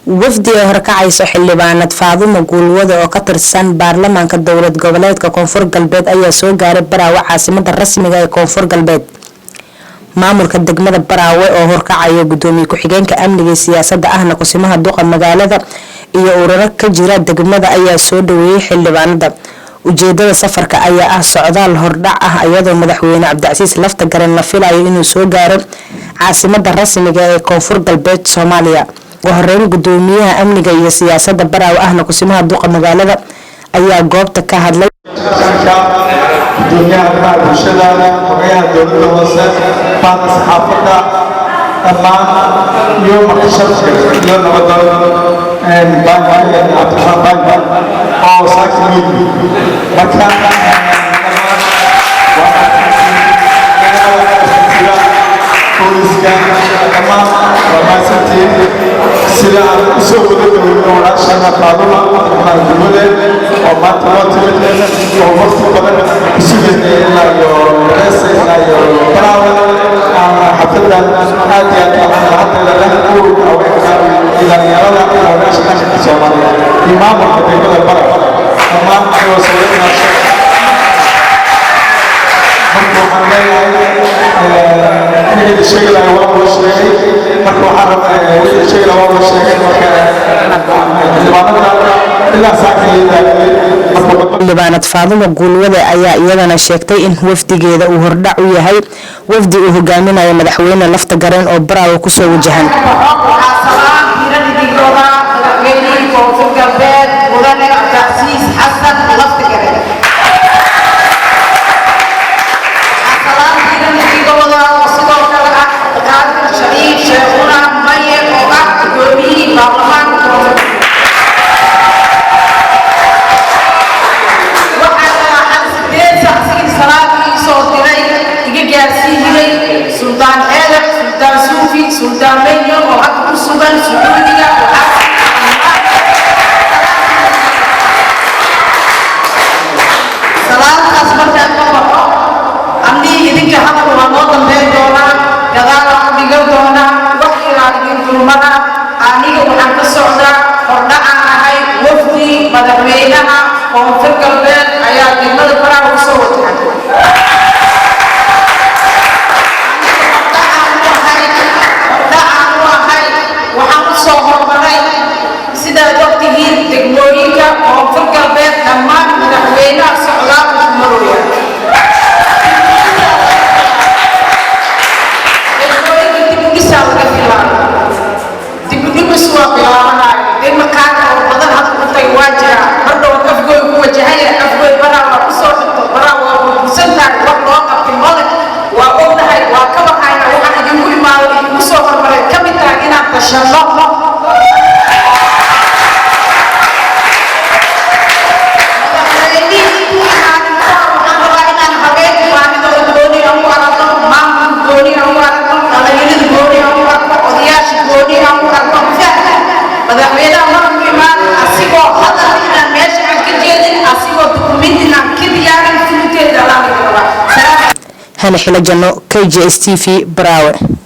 wafdi horkacayso xildhibaanad Faadumo Guulwade oo ka tirsan baarlamaanka dowlad goboleedka Koonfur Galbeed ayaa soo gaaray Baraawe caasimada rasmiga ee Koonfur Galbeed. maamulka degmada Baraawe oo horkacayo gudoomiye ku-xigeenka amniga siyaasadda ahna kusimaha duqa magaalada iyo ururo ka jira degmada ayaa soo dhaweeyay xildhibaanada. ujeedada safarka ayaa ah socdaal hordhac ah iyadoo madaxweyne Cabdicasiis Lafta Garan la filayo inuu soo gaaro caasimada rasmiga ee Koonfur Galbeed Soomaaliya. وهرين قدوميها أمنية iyo siyaasadda Baraawe ahna kusimaha duqa magaalada ayaa goobta ka hadlay gudoomiyaha bulshada xogayaha dowladda hoose baad saxaafadda dhammaan iyo markasharka iyo nabadda cabdiraxmaan oo saakin marka booliska dhammaan warmaysantiin sida aan u soo wada dowladda walaashana Faadumo Guulwade oo maanta loo timid oo waqti badan ku sugayay ilaa iyo reesayna iyo Baraawe xafladan aad iyo aad hadda la leeyahay haweenka dhalinyarada walaashana Soomaaliya imaamka degmada Baraawe dhammaan ayuu soo yeeshay الشيء اللي هو الشيء مركو حرب الشيء اللي هو الشيء xildhibaanad Faadumo Guulwade ayaa iyadana sheegtay in wafdigeeda uu hordhac u yahay wafdi uu hogaaminayo madaxweyne Lafta Garan oo Baraawe ku soo wajahan سلطان آدم سلطان سوفي سلطان بنيو وحق السودان سعودية سلام أصبحت أكبر أمني إذنك هذا هو نوضم بين دونا كذلك بيقول دونا وحي رادين دولمنا أنيق وحق السعودة فردعا هاي وفدي مدحوينها ومفر قلبين أيات جمال برا وصوتها تكنولوجيا وفر قلبين دمان مدحوينها سعودات ومروية تكنولوجيا تبقى ساوكا في العالم تبقى مسوا في العالم دي مكان وبدل هذا كنت يواجه برضه وكفقوا يواجهي كفقوا برا وقصوا برا وقصنا وقت في الملك وقلنا هاي وكما هاي وحنا يقول ما مسوا برا كم تاجينا تشلق هلا حلا جنو KJS TV Baraawe.